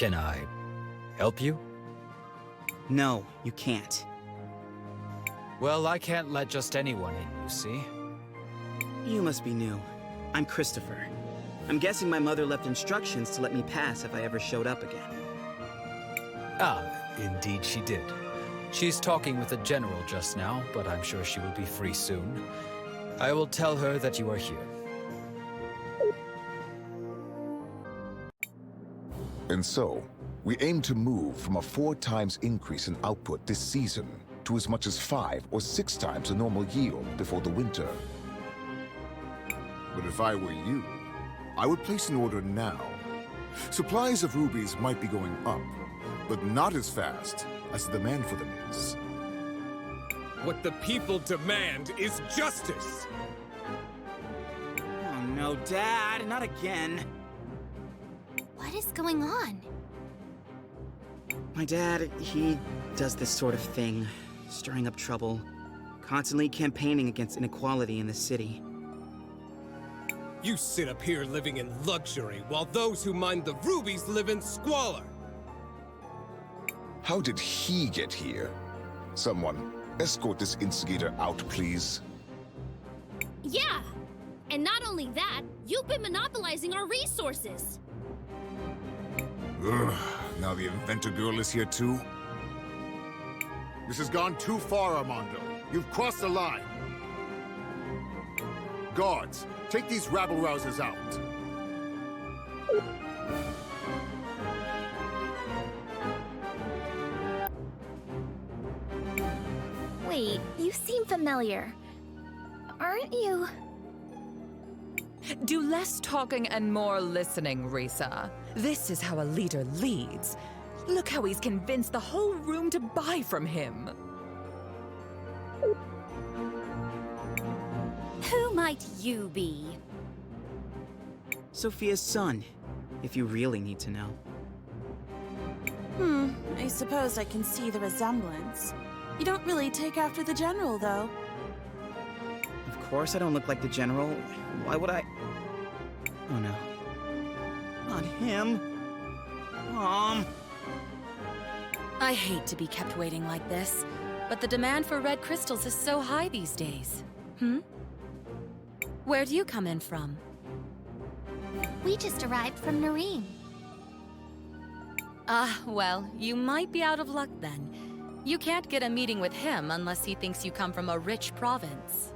Can I help you? No, you can't. Well, I can't let just anyone in, you see. You must be new. I'm Christopher. I'm guessing my mother left instructions to let me pass if I ever showed up again. Ah, indeed she did. She's talking with the general just now, but I'm sure she will be free soon. I will tell her that you are here. And so, we aim to move from a 4 times increase in output this season to as much as 5 or 6 times the normal yield before the winter. But if I were you, I would place an order now. Supplies of rubies might be going up, but not as fast as the demand for them is. What the people demand is justice! Oh no, Dad, not again. What is going on? My dad, he does this sort of thing, stirring up trouble, constantly campaigning against inequality in the city. You sit up here living in luxury, while those who mine the rubies live in squalor! How did he get here? Someone, escort this instigator out, please. Yeah! And not only that, you've been monopolizing our resources! Ugh, now the inventor girl is here too? This has gone too far, Armando. You've crossed the line. Guards, take these rabble-rousers out. Wait, you seem familiar. Aren't you? Do less talking and more listening, Risa. This is how a leader leads. Look how he's convinced the whole room to buy from him. Who might you be? Sophia's son, if you really need to know. I suppose I can see the resemblance. You don't really take after the general, though. Of course I don't look like the general. Why would I? Oh no. Not him. Mom. I hate to be kept waiting like this, but the demand for red crystals is so high these days. Where do you come in from? We just arrived from Nareem. Well, you might be out of luck then. You can't get a meeting with him unless he thinks you come from a rich province.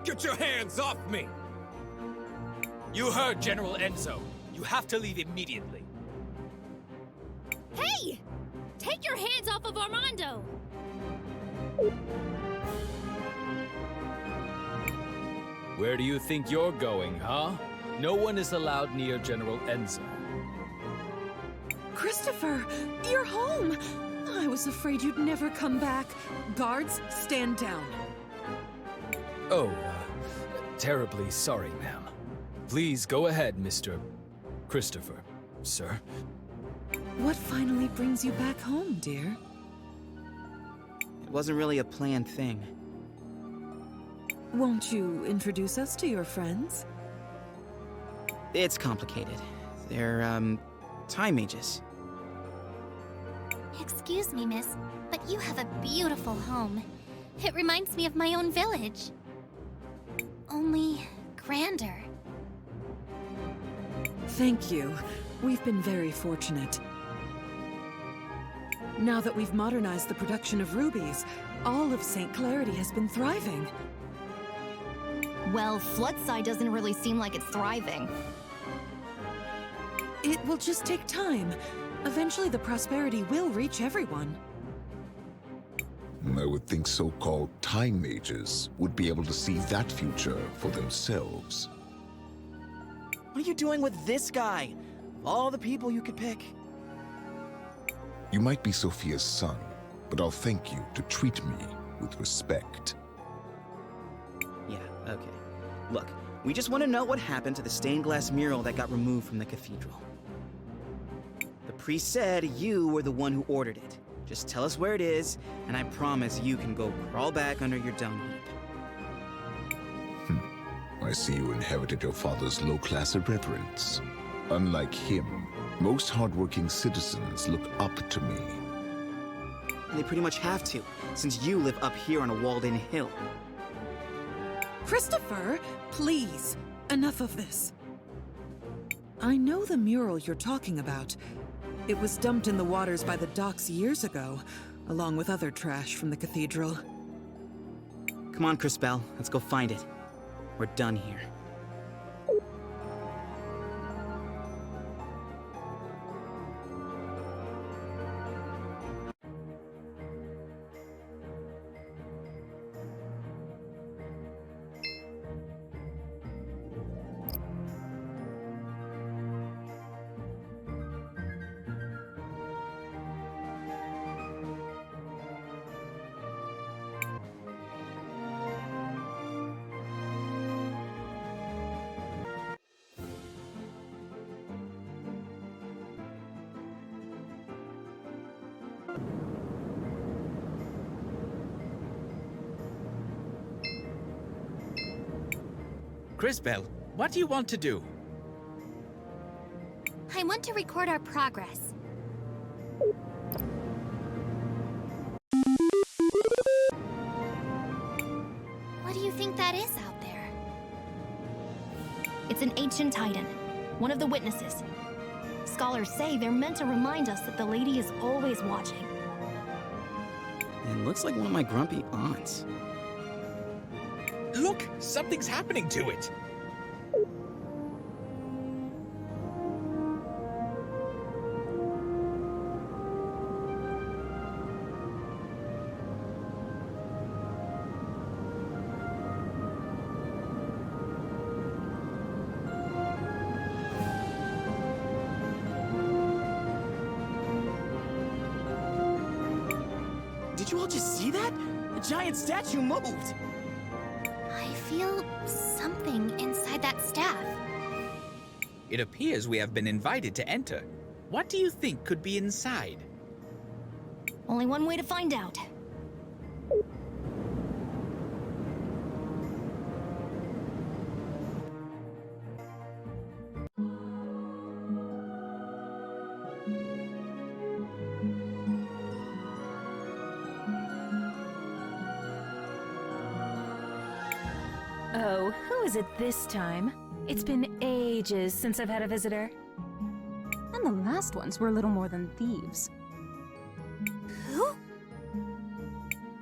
Get your hands off me! You heard General Enzo. You have to leave immediately. Hey! Take your hands off of Armando! Where do you think you're going, huh? No one is allowed near General Enzo. Christopher, you're home! I was afraid you'd never come back. Guards, stand down. Oh, terribly sorry, ma'am. Please go ahead, Mr. Christopher, sir. What finally brings you back home, dear? It wasn't really a planned thing. Won't you introduce us to your friends? It's complicated. They're, time mages. Excuse me, miss, but you have a beautiful home. It reminds me of my own village. Only grander. Thank you. We've been very fortunate. Now that we've modernized the production of rubies, all of St. Clarity has been thriving. Well, Floodside doesn't really seem like it's thriving. It will just take time. Eventually the prosperity will reach everyone. I would think so-called time mages would be able to see that future for themselves. What are you doing with this guy? Of all the people you could pick. You might be Sophia's son, but I'll thank you to treat me with respect. Yeah, okay. Look, we just want to know what happened to the stained glass mural that got removed from the cathedral. The priest said you were the one who ordered it. Just tell us where it is, and I promise you can go crawl back under your dung heap. I I see you inherited your father's low-class irreverence. Unlike him, most hardworking citizens look up to me. They pretty much have to, since you live up here on a walled-in hill. Christopher, please, enough of this. I know the mural you're talking about. It was dumped in the waters by the docks years ago, along with other trash from the cathedral. Come on, Cris-Belle, let's go find it. We're done here. Cris-Belle, what do you want to do? I want to record our progress. What do you think that is out there? It's an ancient titan, one of the witnesses. Scholars say they're meant to remind us that the lady is always watching. It looks like one of my grumpy aunts. Look, something's happening to it. Did you all just see that? The giant statue moved! I feel something inside that staff. It appears we have been invited to enter. What do you think could be inside? Only one way to find out. Oh, who is it this time? It's been ages since I've had a visitor. And the last ones were little more than thieves. Who?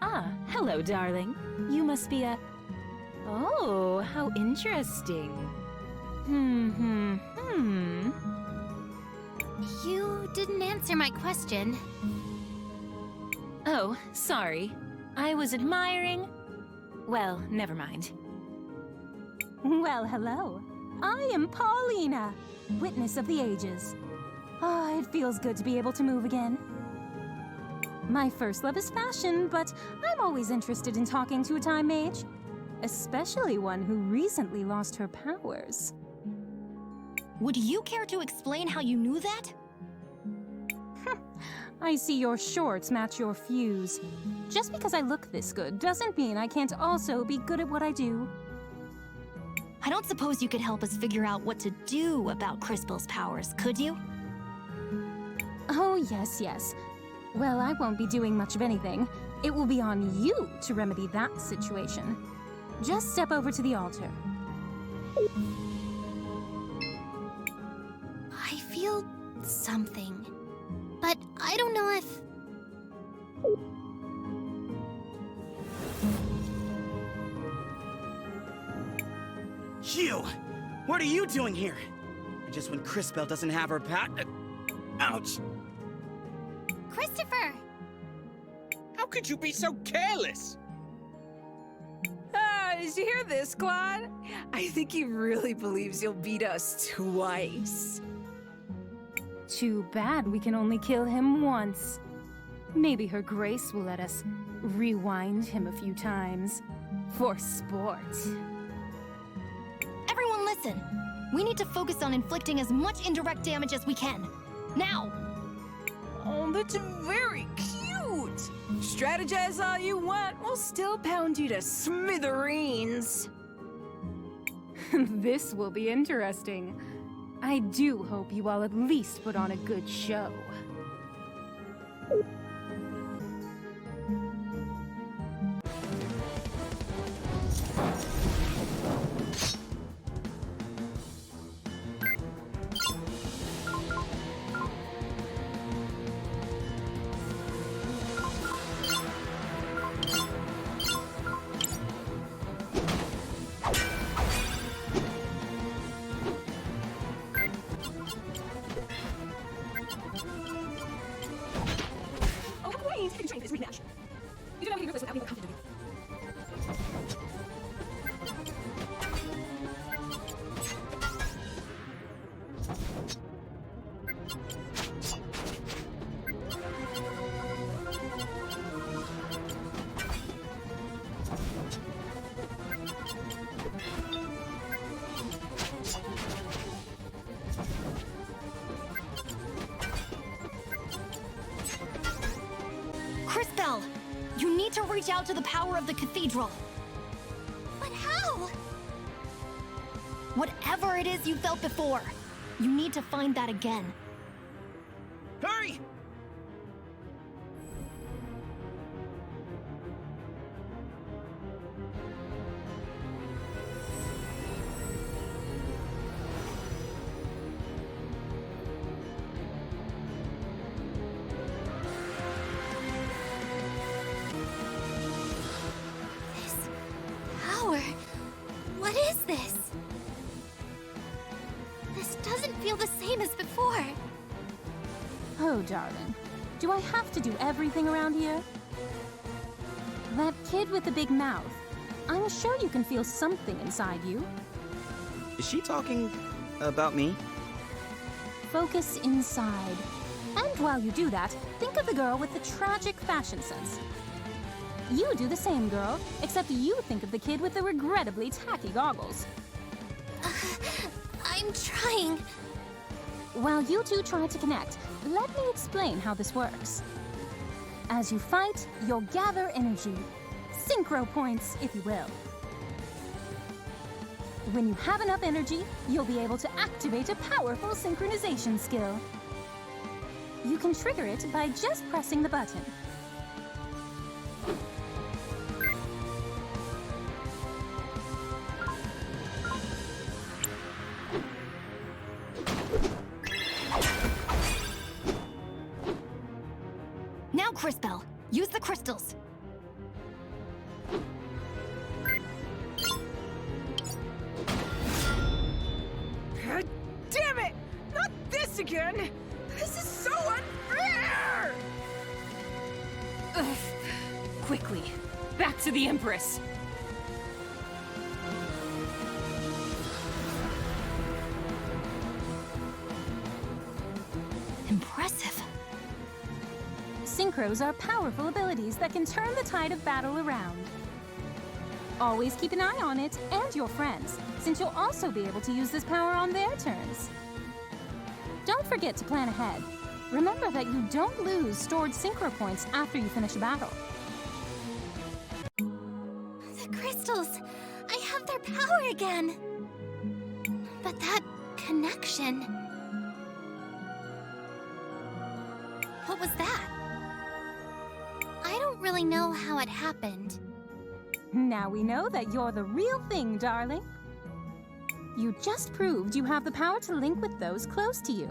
Ah, hello, darling. You must be a... Oh, how interesting. You didn't answer my question. Oh, sorry. I was admiring... Well, never mind. Well, hello. I am Paulina, witness of the ages. Ah, it feels good to be able to move again. My first love is fashion, but I'm always interested in talking to a time mage. Especially one who recently lost her powers. Would you care to explain how you knew that? I see your shorts match your fuse. Just because I look this good doesn't mean I can't also be good at what I do. I don't suppose you could help us figure out what to do about Cris-Belle's powers, could you? Oh, yes. Well, I won't be doing much of anything. It will be on you to remedy that situation. Just step over to the altar. I feel something, but I don't know if... You! What are you doing here? Just when Cris-Belle doesn't have her ouch! Christopher! How could you be so careless? Did you hear this, Claude? I think he really believes you'll beat us twice. Too bad we can only kill him once. Maybe Her Grace will let us rewind him a few times. For sport. Everyone listen! We need to focus on inflicting as much indirect damage as we can. Now! Oh, that's very cute! Strategize all you want, we'll still pound you to smithereens. This will be interesting. I do hope you all at least put on a good show. Cris-Tales, you need to reach out to the power of the Cathedral. But how? Whatever it is you felt before, you need to find that again. Hurry! Power? What is this? This doesn't feel the same as before. Oh, darling. Do I have to do everything around here? That kid with the big mouth. I'm sure you can feel something inside you. Is she talking about me? Focus inside. And while you do that, think of the girl with the tragic fashion sense. You do the same, girl, except you think of the kid with the regrettably tacky goggles. I'm trying. While you two try to connect, let me explain how this works. As you fight, you'll gather energy. Synchro points, if you will. When you have enough energy, you'll be able to activate a powerful synchronization skill. You can trigger it by just pressing the button. Now, Cris-Tales, use the crystals. God damn it! Not this again! This is so unfair! Ugh. Quickly, back to the Empress. Impressive. Synchros are powerful abilities that can turn the tide of battle around. Always keep an eye on it and your friends, since you'll also be able to use this power on their turns. Don't forget to plan ahead. Remember that you don't lose stored synchro points after you finish a battle. The crystals! I have their power again! But that connection... What was that? I don't really know how it happened. Now we know that you're the real thing, darling. You just proved you have the power to link with those close to you.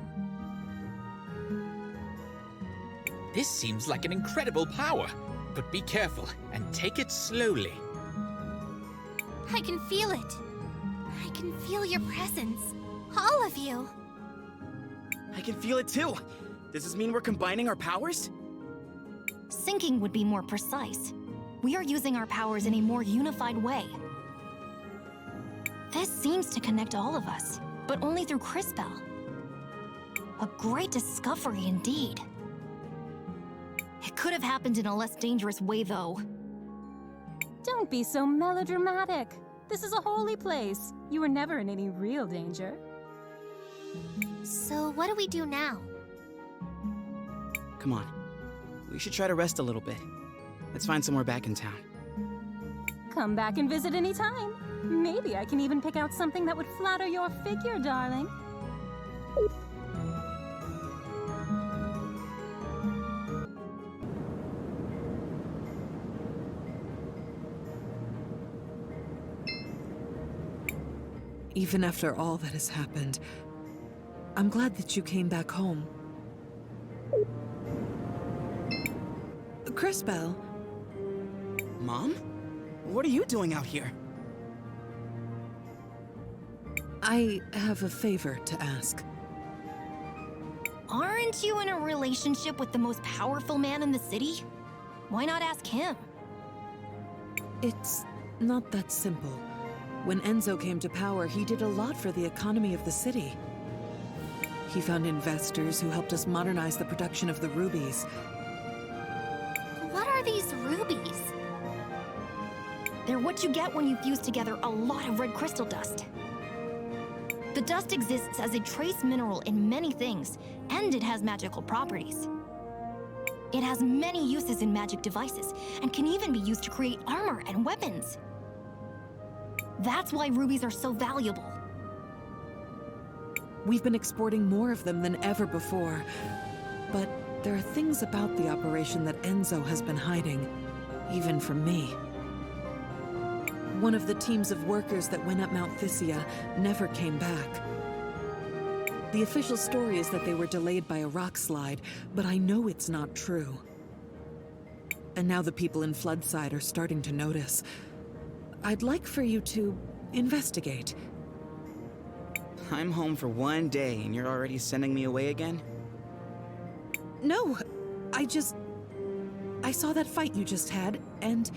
This seems like an incredible power, but be careful and take it slowly. I can feel it. I can feel your presence. All of you. I can feel it too. Does this mean we're combining our powers? Syncing would be more precise. We are using our powers in a more unified way. This seems to connect all of us, but only through Cris-Tales. A great discovery indeed. It could have happened in a less dangerous way, though. Don't be so melodramatic. This is a holy place. You were never in any real danger. So what do we do now? Come on. We should try to rest a little bit. Let's find somewhere back in town. Come back and visit anytime. Maybe I can even pick out something that would flatter your figure, darling. Even after all that has happened, I'm glad that you came back home. Cris-Belle. Mom? What are you doing out here? I have a favor to ask. Aren't you in a relationship with the most powerful man in the city? Why not ask him? It's not that simple. When Enzo came to power, he did a lot for the economy of the city. He found investors who helped us modernize the production of the rubies. What are these rubies? They're what you get when you fuse together a lot of red crystal dust. The dust exists as a trace mineral in many things, and it has magical properties. It has many uses in magic devices, and can even be used to create armor and weapons. That's why rubies are so valuable. We've been exporting more of them than ever before, but there are things about the operation that Enzo has been hiding, even from me. One of the teams of workers that went up Mount Thysia never came back. The official story is that they were delayed by a rock slide, but I know it's not true. And now the people in Floodside are starting to notice. I'd like for you to investigate. I'm home for one day and you're already sending me away again? No, I saw that fight you just had, and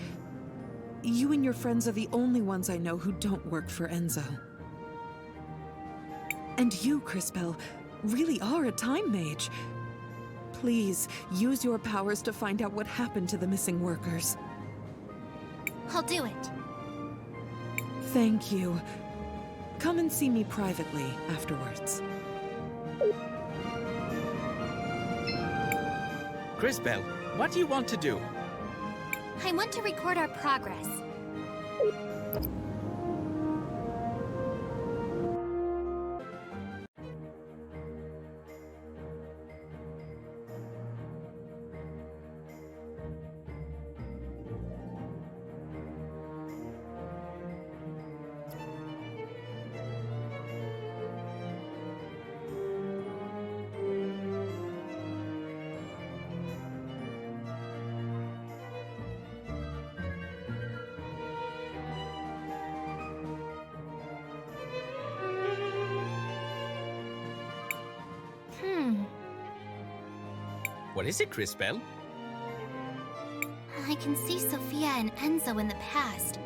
you and your friends are the only ones I know who don't work for Enzo. And you, Cris-Belle, really are a time mage. Please, use your powers to find out what happened to the missing workers. I'll do it. Thank you. Come and see me privately afterwards. Cris-Belle, what do you want to do? I want to record our progress. What is it, Cris-Belle? I can see Sophia and Enzo in the past,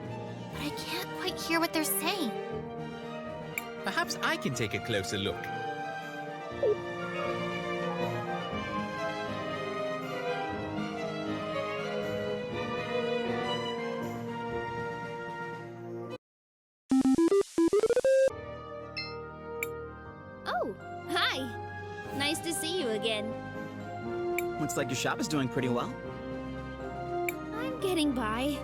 but I can't quite hear what they're saying. Perhaps I can take a closer look. Oh, hi. Nice to see you again. Looks like your shop is doing pretty well. I'm getting by.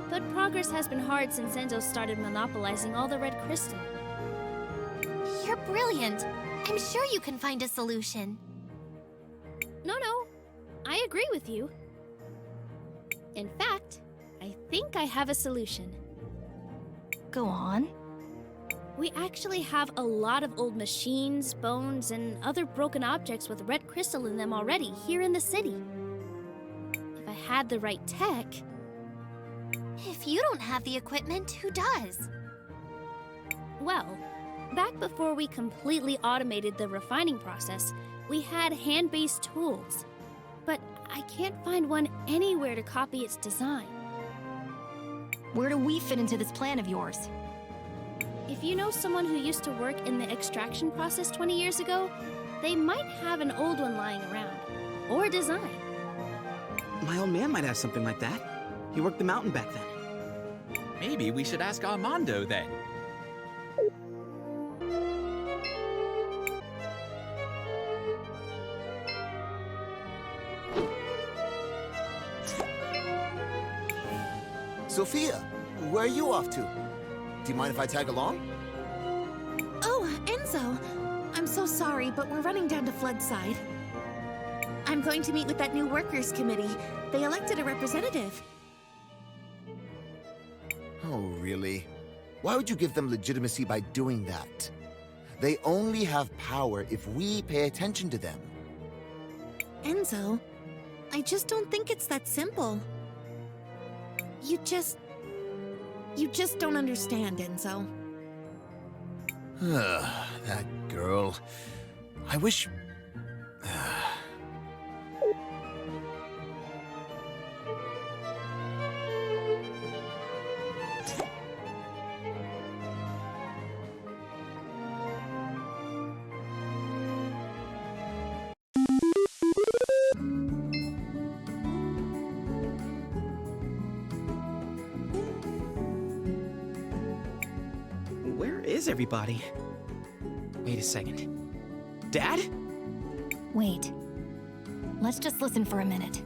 But progress has been hard since Enzo started monopolizing all the red crystal. You're brilliant. I'm sure you can find a solution. No, I agree with you. In fact, I think I have a solution. Go on. We actually have a lot of old machines, bones, and other broken objects with red crystal in them already here in the city. If I had the right tech... If you don't have the equipment, who does? Well, back before we completely automated the refining process, we had hand-based tools. But I can't find one anywhere to copy its design. Where do we fit into this plan of yours? If you know someone who used to work in the extraction process 20 years ago, they might have an old one lying around. Or a design. My old man might have something like that. He worked the mountain back then. Maybe we should ask Armando then. Sophia, where are you off to? Do you mind if I tag along? Oh, Enzo. I'm so sorry, but we're running down to Floodside. I'm going to meet with that new workers' committee. They elected a representative. Oh, really? Why would you give them legitimacy by doing that? They only have power if we pay attention to them. Enzo, I just don't think it's that simple. You just don't understand, Enzo. That girl. I wish... Where is everybody? Wait a second. Dad? Wait. Let's just listen for a minute.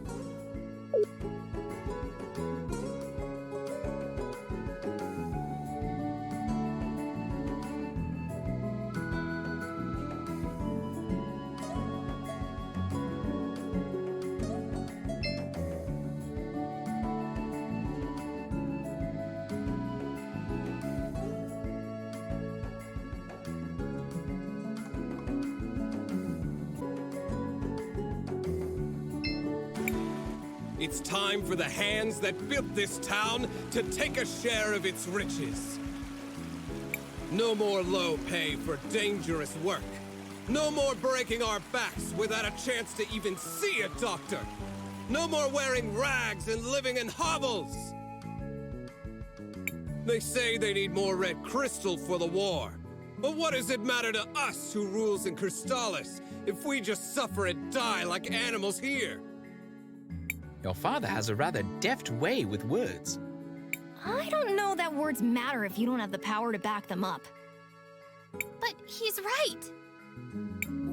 It's time for the hands that built this town to take a share of its riches. No more low pay for dangerous work. No more breaking our backs without a chance to even see a doctor. No more wearing rags and living in hovels. They say they need more red crystal for the war. But what does it matter to us who rules in Cris-Tales if we just suffer and die like animals here? Your father has a rather deft way with words. I don't know that words matter if you don't have the power to back them up. But he's right.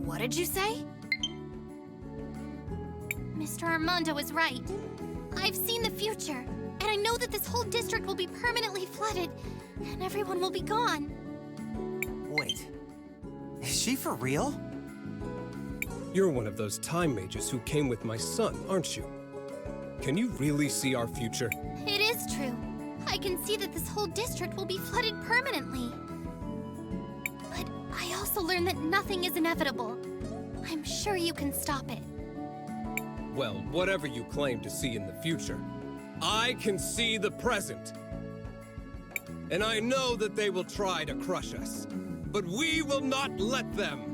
What did you say? Mr. Armando is right. I've seen the future, and I know that this whole district will be permanently flooded, and everyone will be gone. Wait. Is she for real? You're one of those time mages who came with my son, aren't you? Can you really see our future? It is true. I can see that this whole district will be flooded permanently. But I also learned that nothing is inevitable. I'm sure you can stop it. Well, whatever you claim to see in the future, I can see the present. And I know that they will try to crush us, but we will not let them.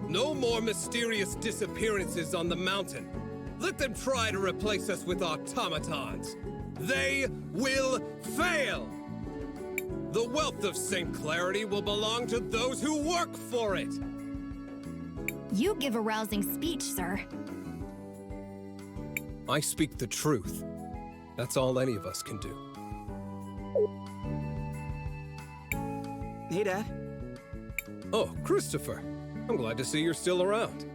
No more mysterious disappearances on the mountain. Let them try to replace us with automatons. They will fail! The wealth of St. Clarity will belong to those who work for it! You give a rousing speech, sir. I speak the truth. That's all any of us can do. Hey, Dad. Oh, Christopher. I'm glad to see you're still around.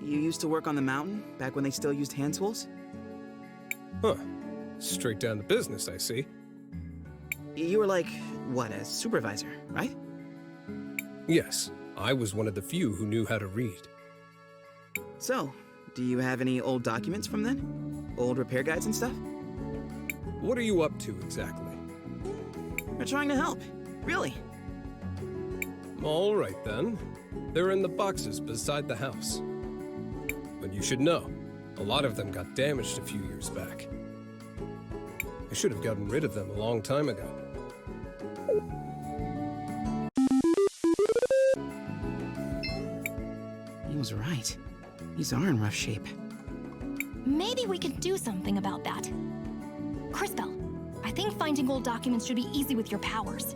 You used to work on the mountain, back when they still used hand tools? Huh. Straight down to business, I see. You were like, what, a supervisor, right? Yes, I was one of the few who knew how to read. So, do you have any old documents from then? Old repair guides and stuff? What are you up to, exactly? We're trying to help, really. All right, then. They're in the boxes beside the house. But you should know, a lot of them got damaged a few years back. I should have gotten rid of them a long time ago. He was right. These are in rough shape. Maybe we can do something about that. Cris-Bell, I think finding old documents should be easy with your powers.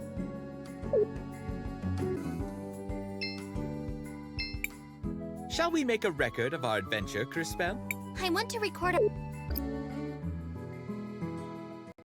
Shall we make a record of our adventure, Cris-Bell? I want to record a...